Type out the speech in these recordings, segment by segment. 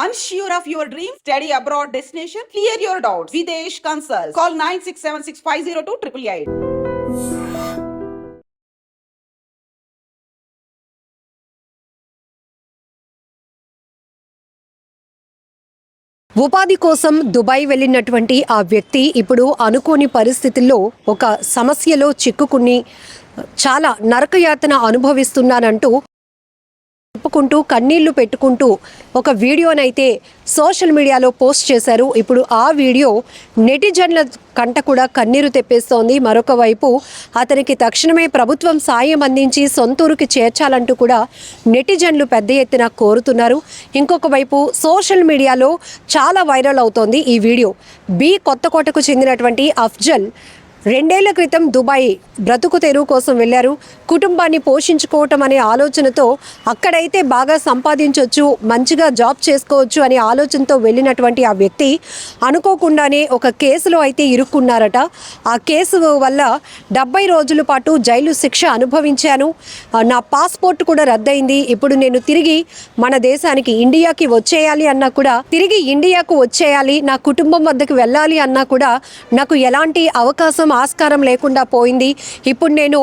Unsure of your dream? Study abroad destination? Clear your doubts. Videsh Consult. Call 9676502888. ఉపాధి కోసం Dubai వెళ్ళినటువంటి ఆ వ్యక్తి ఇప్పుడు అనుకోని పరిస్థితుల్లో ఒక సమస్యలో చిక్కుకుని చాలా నరకయాతన అనుభవిస్తున్నానంటూ చెప్పుకుంటూ కన్నీళ్లు పెట్టుకుంటూ ఒక వీడియోనైతే సోషల్ మీడియాలో పోస్ట్ చేశారు. ఇప్పుడు ఆ వీడియో నెటిజన్ల కంట కూడా కన్నీరు తెప్పిస్తోంది. మరొక వైపు అతనికి తక్షణమే ప్రభుత్వం సాయం అందించి సొంతూరుకి చేర్చాలంటూ కూడా నెటిజన్లు పెద్ద ఎత్తున కోరుతున్నారు. ఇంకొక వైపు సోషల్ మీడియాలో చాలా వైరల్ అవుతోంది ఈ వీడియో. కొత్తకోటకు చెందినటువంటి అఫ్జల్ 2 ఏళ్ల క్రితం దుబాయ్ బ్రతుకు తెరువు కోసం వెళ్ళారు. కుటుంబాన్ని పోషించుకోవటం అనే ఆలోచనతో అక్కడైతే బాగా సంపాదించవచ్చు, మంచిగా జాబ్ చేసుకోవచ్చు అనే ఆలోచనతో వెళ్ళినటువంటి ఆ వ్యక్తి అనుకోకుండానే ఒక కేసులో అయితే ఇరుక్కున్నారట. ఆ కేసు వల్ల 70 రోజుల పాటు జైలు శిక్ష అనుభవించాను, నా పాస్పోర్ట్ కూడా రద్దయింది, ఇప్పుడు నేను తిరిగి మన దేశానికి ఇండియాకి వచ్చేయాలి అన్నా కూడా, తిరిగి ఇండియాకు వచ్చేయాలి, నా కుటుంబం వద్దకు వెళ్ళాలి అన్నా కూడా నాకు ఎలాంటి అవకాశం ఆస్కారం లేకుండా పోయింది. ఇప్పుడు నేను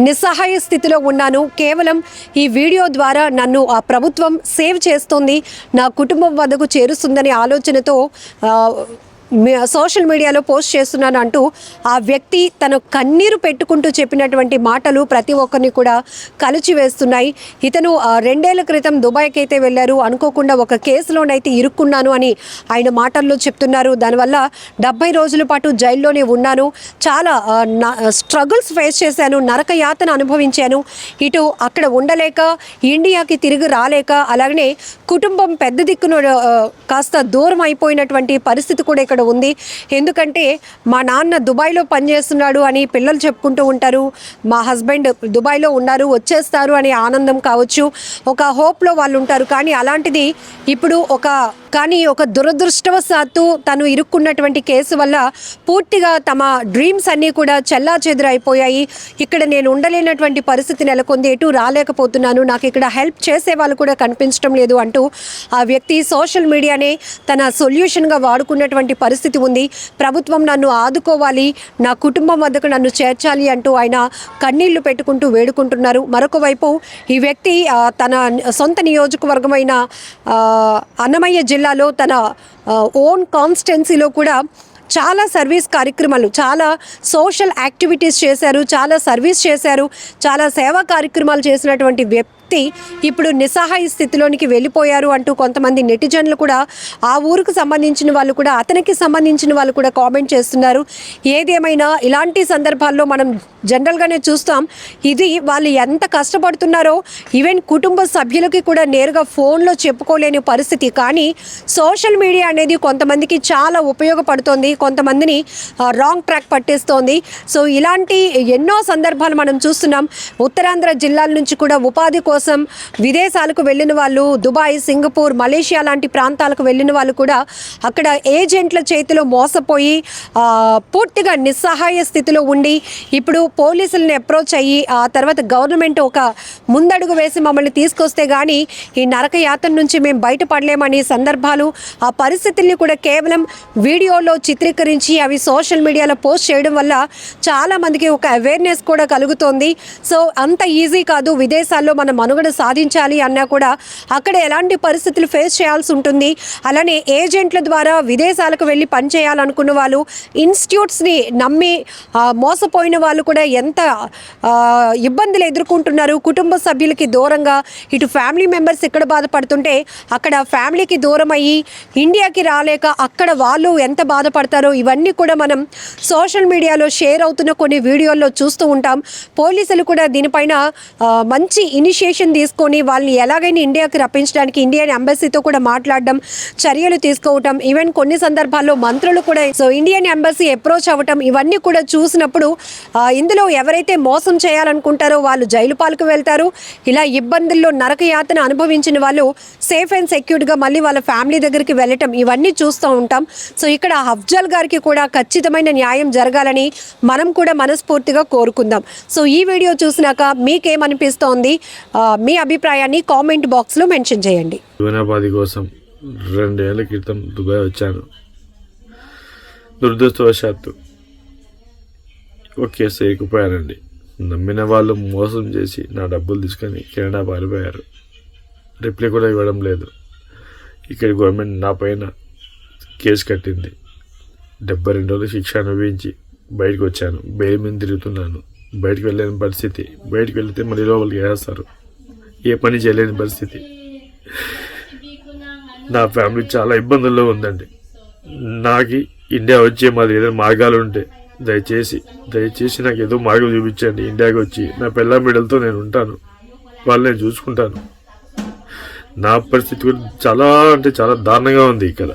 నిస్సహాయ స్థితిలో ఉన్నాను. కేవలం ఈ వీడియో ద్వారా నన్ను ఆ ప్రభుత్వం సేవ్ చేస్తుంది, నా కుటుంబం వద్దకు చేరుస్తుందనే ఆలోచనతో సోషల్ మీడియాలో పోస్ట్ చేస్తున్నాను అంటూ ఆ వ్యక్తి తను కన్నీరు పెట్టుకుంటూ చెప్పినటువంటి మాటలు ప్రతి ఒక్కరిని కూడా కలిచివేస్తున్నాయి. ఇతను 2 ఏళ్ల క్రితం దుబాయ్కి అయితే వెళ్ళారు, అనుకోకుండా ఒక కేసులోనైతే ఇరుక్కున్నాను అని ఆయన మాటల్లో చెప్తున్నారు. దానివల్ల 70 రోజుల పాటు జైల్లోనే ఉన్నాను, చాలా స్ట్రగుల్స్ ఫేస్ చేశాను, నరక యాతన అనుభవించాను, ఇటు అక్కడ ఉండలేక ఇండియాకి తిరిగి రాలేక, అలాగనే కుటుంబం పెద్ద దిక్కును కాస్త దూరం అయిపోయినటువంటి పరిస్థితి కూడా ఇక్కడ ఉంది. ఎందుకంటే మా నాన్న దుబాయ్లో పనిచేస్తున్నాడు అని పిల్లలు చెప్పుకుంటూ ఉంటారు, మా హస్బెండ్ దుబాయ్లో ఉన్నారు వచ్చేస్తారు అనే ఆనందం కావచ్చు, ఒక హోప్లో వాళ్ళు ఉంటారు. కానీ అలాంటిది ఇప్పుడు ఒక దురదృష్టవశాత్తు తను ఇరుక్కున్నటువంటి కేసు వల్ల పూర్తిగా తమ డ్రీమ్స్ అన్నీ కూడా చెల్లాచెదురైపోయాయి. ఇక్కడ నేను ఉండలేనటువంటి పరిస్థితి నెలకొంది, ఎటు రాలేకపోతున్నాను, నాకు ఇక్కడ హెల్ప్ చేసే వాళ్ళు కూడా కనిపించడం లేదు అంటూ ఆ వ్యక్తి సోషల్ మీడియానే తన సొల్యూషన్గా వాడుకున్నటువంటి పరిస్థితి ఉంది. ప్రభుత్వం నన్ను ఆదుకోవాలి, నా కుటుంబం వద్దకు నన్ను చేర్చాలి అంటూ ఆయన కన్నీళ్లు పెట్టుకుంటూ వేడుకుంటున్నారు. మరొక వైపు ఈ వ్యక్తి తన సొంత నియోజకవర్గమైన అన్నమయ్య జిల్లాలో తన ఓన్ కాన్స్టిట్యున్సీలో కూడా చాలా సర్వీస్ కార్యక్రమాలు, చాలా సోషల్ యాక్టివిటీస్ చేశారు, చాలా సర్వీస్ చేశారు, చాలా సేవా కార్యక్రమాలు చేసినటువంటి వ్యక్తి ఇప్పుడు నిస్సహాయ స్థితిలోనికి వెళ్ళిపోయారు అంటూ కొంతమంది నెటిజన్లు కూడా, ఆ ఊరికి సంబంధించిన వాళ్ళు కూడా, అతనికి సంబంధించిన వాళ్ళు కూడా కామెంట్ చేస్తున్నారు. ఏదేమైనా ఇలాంటి సందర్భాల్లో మనం జనరల్గానే చూస్తాం, ఇది వాళ్ళు ఎంత కష్టపడుతున్నారో ఈవెన్ కుటుంబ సభ్యులకి కూడా నేరుగా ఫోన్లో చెప్పుకోలేని పరిస్థితి. కానీ సోషల్ మీడియా అనేది కొంతమందికి చాలా ఉపయోగపడుతోంది, కొంతమందిని రాంగ్ ట్రాక్ పట్టిస్తోంది. సో ఇలాంటి ఎన్నో సందర్భాలు మనం చూస్తున్నాం. ఉత్తరాంధ్ర జిల్లాల నుంచి కూడా ఉపాధి కోసం విదేశాలకు వెళ్ళిన వాళ్ళు, దుబాయ్, సింగపూర్, మలేషియా లాంటి ప్రాంతాలకు వెళ్ళిన వాళ్ళు కూడా అక్కడ ఏజెంట్ల చేతిలో మోసపోయి పూర్తిగా నిస్సహాయ స్థితిలో ఉండి ఇప్పుడు పోలీసులను అప్రోచ్ అయ్యి ఆ తర్వాత గవర్నమెంట్ ఒక ముందడుగు వేసి మమ్మల్ని తీసుకొస్తే కానీ ఈ నరక యాతన నుంచి మేము బయటపడలేమనే సందర్భాలు, ఆ పరిస్థితుల్ని కూడా కేవలం వీడియోలో చిత్రీకరించి అవి సోషల్ మీడియాలో పోస్ట్ చేయడం వల్ల చాలామందికి ఒక అవేర్నెస్ కూడా కలుగుతోంది. సో అంత ఈజీ కాదు, విదేశాల్లో మనం మనుగడ సాధించాలి అన్నా కూడా అక్కడ ఎలాంటి పరిస్థితులు ఫేస్ చేయాల్సి ఉంటుంది. అలానే ఏజెంట్ల ద్వారా విదేశాలకు వెళ్ళి పనిచేయాలనుకున్న వాళ్ళు, ఇన్స్టిట్యూట్స్ని నమ్మి మోసపోయిన వాళ్ళు కూడా ఎంత ఇబ్బందులు ఎదుర్కొంటున్నారు. కుటుంబ సభ్యులకి దూరంగా ఇటు ఫ్యామిలీ మెంబర్స్ ఇక్కడ బాధపడుతుంటే అక్కడ ఫ్యామిలీకి దూరం అయ్యి ఇండియాకి రాలేక అక్కడ వాళ్ళు ఎంత బాధపడతారో ఇవన్నీ కూడా మనం సోషల్ మీడియాలో షేర్ అవుతున్న కొన్ని వీడియోల్లో చూస్తూ ఉంటాం. పోలీసులు కూడా దీనిపైన మంచి ఇనిషియేషన్ తీసుకొని వాళ్ళని ఎలాగైనా ఇండియాకి రప్పించడానికి ఇండియన్ ఎంబసీతో కూడా మాట్లాడడం, చర్యలు తీసుకోవటం, ఈవెన్ కొన్ని సందర్భాల్లో మంత్రులు కూడా ఇండియన్ ఎంబసీ అప్రోచ్ అవ్వటం, ఇవన్నీ కూడా చూసినప్పుడు ఇందులో ఎవరైతే మోసం చేయాలనుకుంటారో వాళ్ళు జైలు పాలకు వెళ్తారు. ఇలా ఇబ్బందుల్లో నరక యాతన అనుభవించిన వాళ్ళు సేఫ్ అండ్ సెక్యూర్డ్గా మళ్ళీ వాళ్ళ ఫ్యామిలీ దగ్గరికి వెళ్ళటం, ఇవన్నీ చూస్తూ ఉంటాం. సో ఇక్కడ అఫ్జల్ గారికి కూడా ఖచ్చితమైన న్యాయం జరగాలని మనం కూడా మనస్ఫూర్తిగా కోరుకుందాం. సో ఈ వీడియో చూసినాక మీకేమనిపిస్తోంది? మీ అభిప్రాయాన్ని కామెంట్ బాక్స్లో మెన్షన్ చేయండి. జీవనోపాధి కోసం 2 ఏళ్ల క్రితం దుబాయ్ వచ్చాను. దురదృష్టవశాత్తు ఒక కేసు ఎక్కిపోయానండి. నమ్మిన వాళ్ళు మోసం చేసి నా డబ్బులు తీసుకొని కెనడా పారిపోయారు. రిప్లై కూడా ఇవ్వడం లేదు. ఇక్కడ గవర్నమెంట్ నా పైన కేసు కట్టింది. 72 రోజులు శిక్ష అనుభవించి బయటకు వచ్చాను. బెయిల్ మీద తిరుగుతున్నాను. బయటకు వెళ్ళలేని పరిస్థితి. బయటకు వెళితే మళ్ళీ లోపలికి వేస్తారు. ఏ పని చేయలేని పరిస్థితి. నా ఫ్యామిలీ చాలా ఇబ్బందుల్లో ఉందండి. నాకు ఇండియా వచ్చే మాది ఏదైనా మార్గాలు ఉంటే దయచేసి నాకు ఏదో మార్గం చూపించండి. ఇండియాకి వచ్చి నా పిల్ల బిడ్డలతో నేను ఉంటాను. వాళ్ళు నేను చూసుకుంటాను. నా పరిస్థితి కూడా చాలా అంటే చాలా దారుణంగా ఉంది. ఇక్కడ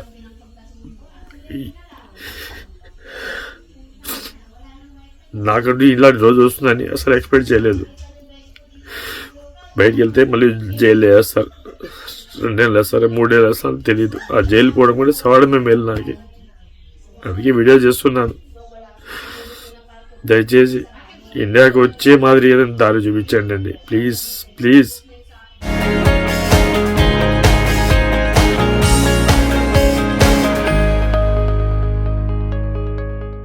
నాకంటూ ఇలాంటి రోజు వస్తుందని అసలు ఎక్స్పెక్ట్ చేయలేదు. బయటికి వెళ్తే మళ్ళీ జైలు వేస్తారు. 2 నెలలు వేస్తారు, 3 నెలలు వేస్తారు తెలియదు. ఆ జైలు పోవడం కూడా సవాడమే మేలు నాకు. అందుకే వీడియో చేస్తున్నాను. దయచేసి ఇండియాకి వచ్చే మాదిరి ఏదైనా దారి చూపించండి అండి. ప్లీజ్.